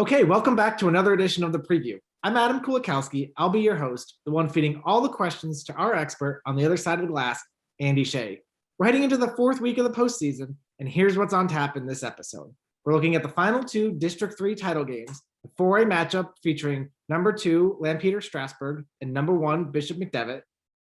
Okay, welcome back to another edition of The Preview. I'm Adam Kulikowski. I'll be your host, the one feeding all the questions to our expert on the other side of the glass, Andy Shea. We're heading into the fourth week of the postseason, and here's what's on tap in this episode. We're looking at the final two District 3 title games, the 4A matchup featuring number 2 Lampeter Strasburg and number 1 Bishop McDevitt,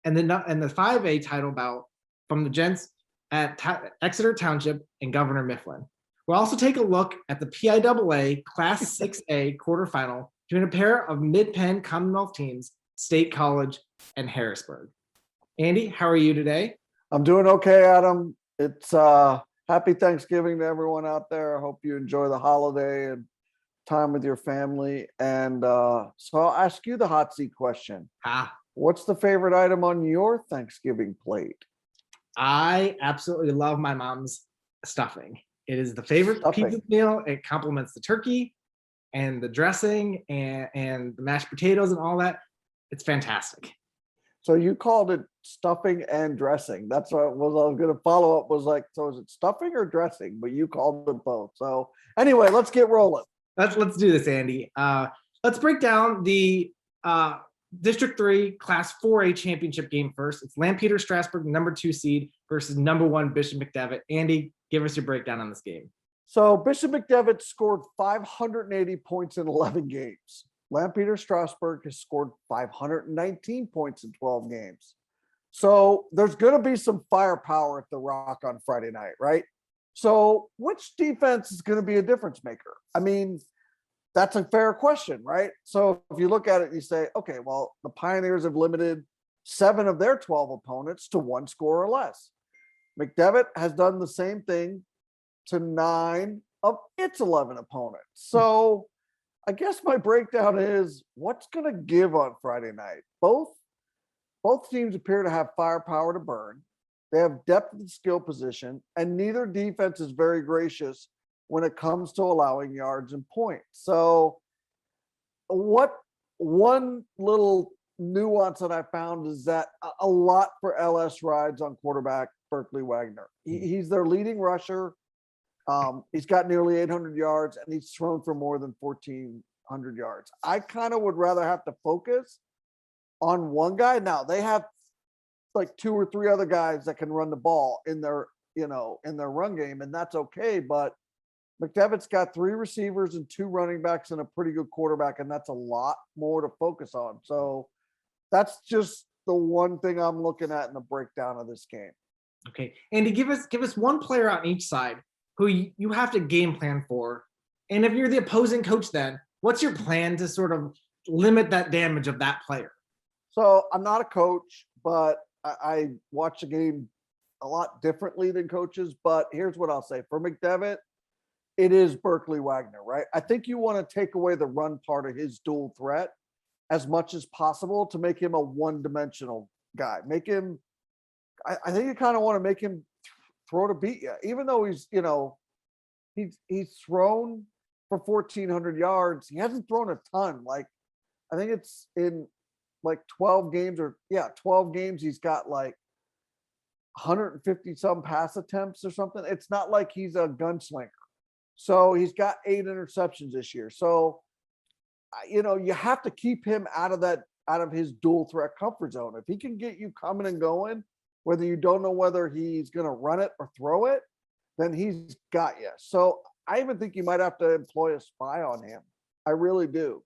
and the 5A title bout from the Gents at Exeter Township and Governor Mifflin. We'll also take a look at the PIAA Class 6A quarterfinal between a pair of Mid-Penn Commonwealth teams, State College and Harrisburg. Andy, how are you today? I'm doing okay, Adam. It's happy Thanksgiving to everyone out there. I hope you enjoy the holiday and time with your family. And so I'll ask you the hot seat question. What's the favorite item on your Thanksgiving plate? I absolutely love my mom's stuffing. It is the favorite piece of meal. It complements the turkey and the dressing and the mashed potatoes and all that. It's fantastic. So you called it stuffing and dressing. That's what I was going to follow up was like, so is it stuffing or dressing? But you called it both. So anyway, let's get rolling. Let's do this, Andy. Let's break down the District 3 Class 4A championship game first. It's Lampeter Strasburg, number 2 seed, versus number 1 Bishop McDevitt. Andy, give us your breakdown on this game. So Bishop McDevitt scored 580 points in 11 games. Lampeter Strasburg has scored 519 points in 12 games. So there's going to be some firepower at the Rock on Friday night, right? So which defense is going to be a difference maker? I mean, that's a fair question, right? So if you look at it, you say, okay, well, the Pioneers have limited 7 of their 12 opponents to 1 score or less. McDevitt has done the same thing to 9 of its 11 opponents. So I guess my breakdown is what's going to give on Friday night. Both teams appear to have firepower to burn. They have depth at the skill position, and neither defense is very gracious when it comes to allowing yards and points. So what one little nuance that I found is that a lot for LS rides on quarterback Berkeley Wagner. He's their leading rusher. He's got nearly 800 yards, and he's thrown for more than 1,400 yards. I kind of would rather have to focus on one guy. Now, they have like 2 or 3 other guys that can run the ball in their run game, and that's okay. But McDevitt's got 3 receivers and 2 running backs and a pretty good quarterback, and that's a lot more to focus on. So that's just the one thing I'm looking at in the breakdown of this game. Okay, Andy, give us one player on each side who you have to game plan for. And if you're the opposing coach, then what's your plan to sort of limit that damage of that player? So I'm not a coach, but I watch the game a lot differently than coaches. But here's what I'll say. For McDevitt, it is Berkeley Wagner, right? I think you want to take away the run part of his dual threat as much as possible to make him a one-dimensional guy. Make him, I think you kind of want to make him throw to beat you, even though he's thrown for 1,400 yards. He hasn't thrown a ton. Like, I think it's in like 12 games he's got like 150 some pass attempts or something. It's not like he's a gunslinger. So he's got 8 interceptions this year. So, you have to keep him out of his dual threat comfort zone. If he can get you coming and going, whether you don't know whether he's going to run it or throw it, then he's got you. So I even think you might have to employ a spy on him. I really do.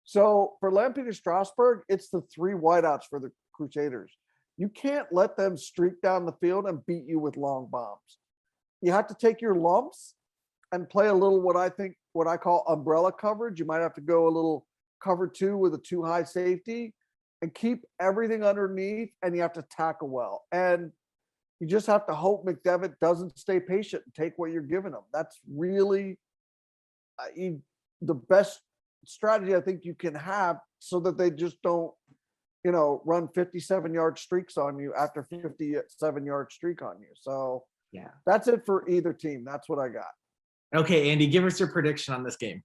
So for Lampeter Strasburg, it's the 3 wideouts for the Crusaders. You can't let them streak down the field and beat you with long bombs. You have to take your lumps and play a little what I call umbrella coverage. You might have to go a little cover 2 with a 2 high safety and keep everything underneath, and you have to tackle well. And you just have to hope McDevitt doesn't stay patient and take what you're giving him. That's really the best strategy I think you can have so that they just don't, run 57-yard streaks on you after 57-yard streak on you. So yeah, that's it for either team. That's what I got. Okay, Andy, give us your prediction on this game.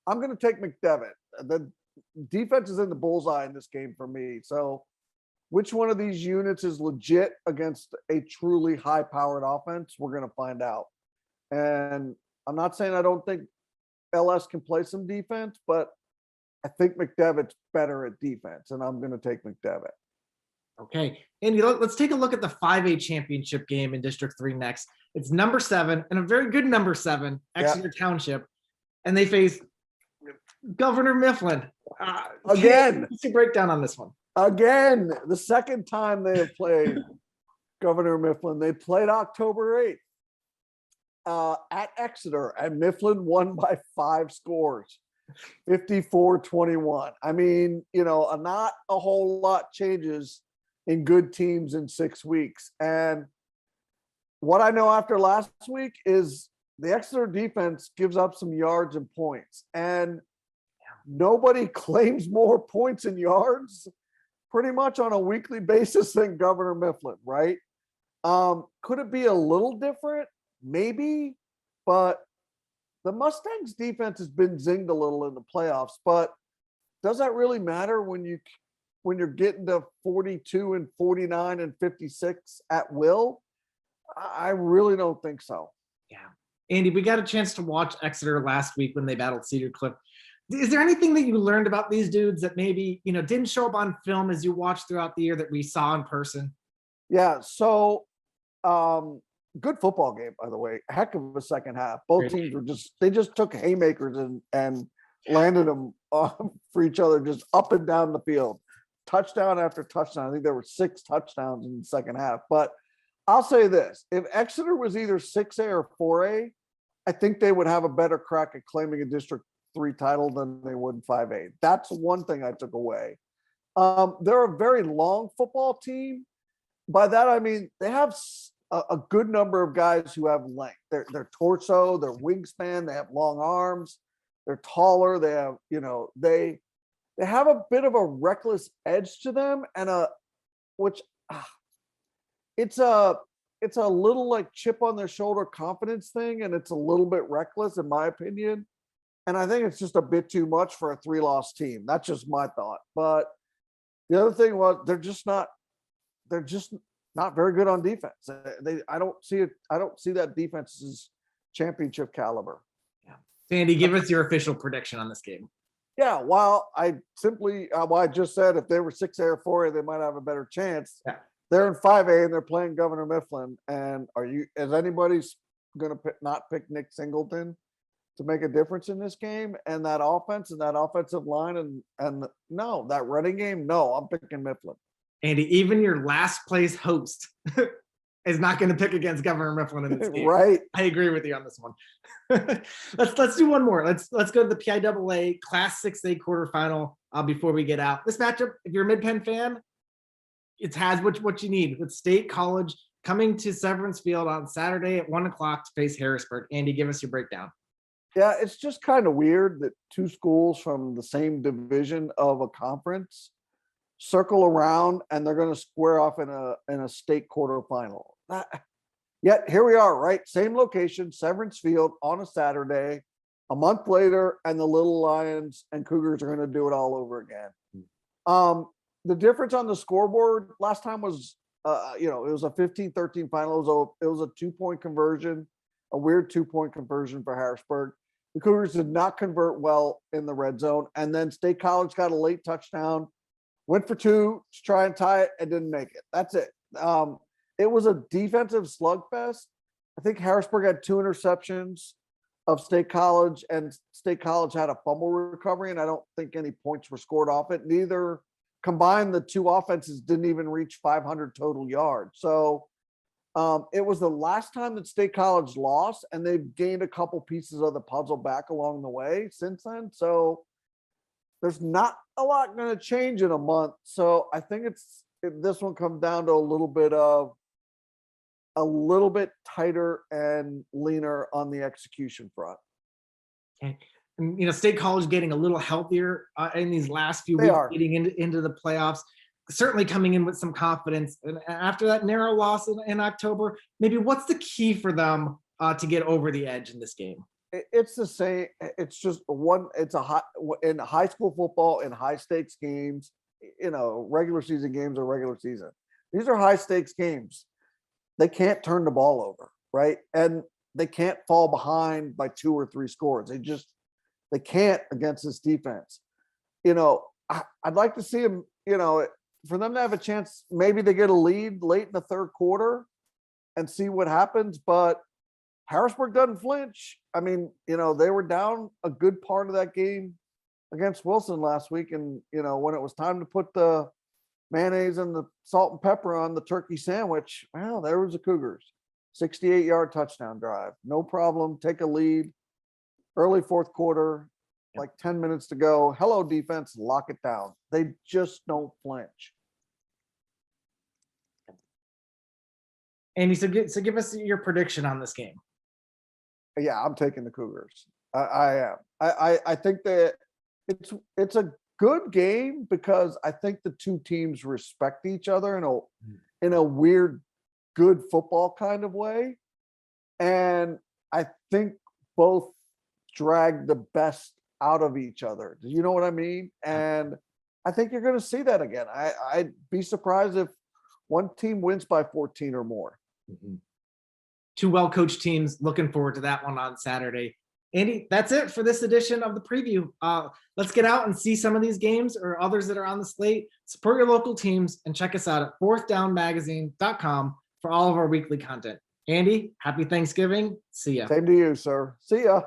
I'm going to take McDevitt. The defense is in the bullseye in this game for me. So which one of these units is legit against a truly high-powered offense? We're going to find out. And I'm not saying I don't think LS can play some defense, but I think McDevitt's better at defense, and I'm going to take McDevitt. Okay. Andy, let's take a look at the 5A championship game in District 3 next. It's number 7 and a very good number 7, Exeter Township, and they face Governor Mifflin. Again. What's your breakdown on this one? Again, the second time they have played Governor Mifflin. They played October 8th at Exeter, and Mifflin won by 5 scores, 54-21. I mean, not a whole lot changes in good teams in 6 weeks. And what I know after last week is the Exeter defense gives up some yards and points, and nobody claims more points and yards pretty much on a weekly basis than Governor Mifflin, right? Could it be a little different? Maybe, but the Mustangs defense has been zinged a little in the playoffs, but does that really matter when you're getting to 42 and 49 and 56 at will? I really don't think so. Yeah. Andy, we got a chance to watch Exeter last week when they battled Cedar Cliff. Is there anything that you learned about these dudes that maybe, didn't show up on film as you watched throughout the year that we saw in person? Yeah. So, good football game, by the way. Heck of a second half. Both teams were just took haymakers and landed them for each other, just up and down the field. Touchdown after touchdown. I think there were 6 touchdowns in the second half. But I'll say this, if Exeter was either 6A or 4A, I think they would have a better crack at claiming a District 3 title than they would in 5A. That's one thing I took away. They're a very long football team. By that, I mean, they have a good number of guys who have length. Their torso, their wingspan, they have long arms, they're taller, they have, they have a bit of a reckless edge to them, and it's a little like chip on their shoulder confidence thing, and it's a little bit reckless in my opinion. And I think it's just a bit too much for a 3-loss team. That's just my thought. But the other thing was they're just not very good on defense. I don't see that defense's championship caliber. Yeah. Sandy, give us your official prediction on this game. Yeah, well, I just said if they were 6A or 4A, they might have a better chance. Yeah. They're in 5A and they're playing Governor Mifflin. And is anybody going to not pick Nick Singleton to make a difference in this game? And that offense and that offensive line and no, that running game, no, I'm picking Mifflin. Andy, even your last place host is not going to pick against Governor Mifflin in this game. Right. I agree with you on this one. Let's do one more. Let's go to the PIAA Class 6A quarterfinal before we get out. This matchup, if you're a Mid-Penn fan, it has what you need with State College coming to Severance Field on Saturday at 1 o'clock to face Harrisburg. Andy, give us your breakdown. Yeah, it's just kind of weird that 2 schools from the same division of a conference circle around and they're going to square off in a state quarterfinal. Yet here we are, right? Same location, Severance Field on a Saturday, a month later, and the Little Lions and Cougars are going to do it all over again. The difference on the scoreboard last time was, it was a 15-13 final. It was a 2-point conversion, a weird 2-point conversion for Harrisburg. The Cougars did not convert well in the red zone. And then State College got a late touchdown, went for 2 to try and tie it and didn't make it. That's it. It was a defensive slugfest. I think Harrisburg had 2 interceptions of State College, and State College had a fumble recovery, and I don't think any points were scored off it. Neither combined, the 2 offenses didn't even reach 500 total yards. So it was the last time that State College lost, and they've gained a couple pieces of the puzzle back along the way since then. So there's not a lot going to change in a month. So I think this one comes down to a little bit tighter and leaner on the execution front. Okay. And, State College getting a little healthier in these last few weeks, getting into the playoffs, certainly coming in with some confidence. And after that narrow loss in October, maybe what's the key for them to get over the edge in this game? It's the same. It's just in high school football, in high stakes games, regular season games are regular season. These are high stakes games. They can't turn the ball over, right? And they can't fall behind by 2 or 3 scores. They can't against this defense. I'd like to see them, for them to have a chance. Maybe they get a lead late in the third quarter and see what happens. But Harrisburg doesn't flinch. I mean, they were down a good part of that game against Wilson last week. And, when it was time to put the mayonnaise and the salt and pepper on the turkey sandwich, well, there was the Cougars. 68-yard touchdown drive. No problem. Take a lead. Early fourth quarter, like 10 minutes to go. Hello, defense, lock it down. They just don't flinch. Andy, so give us your prediction on this game. Yeah, I'm taking the Cougars. I am. I think that it's a good game because I think the two teams respect each other in a weird, good football kind of way. And I think both drag the best out of each other. Do you know what I mean? And I think you're going to see that again. I'd be surprised if one team wins by 14 or more. Mm-hmm. Two well-coached teams. Looking forward to that one on Saturday. Andy, that's it for this edition of the preview. Let's get out and see some of these games or others that are on the slate. Support your local teams and check us out at fourthdownmagazine.com for all of our weekly content. Andy, happy Thanksgiving. See ya. Same to you, sir. See ya.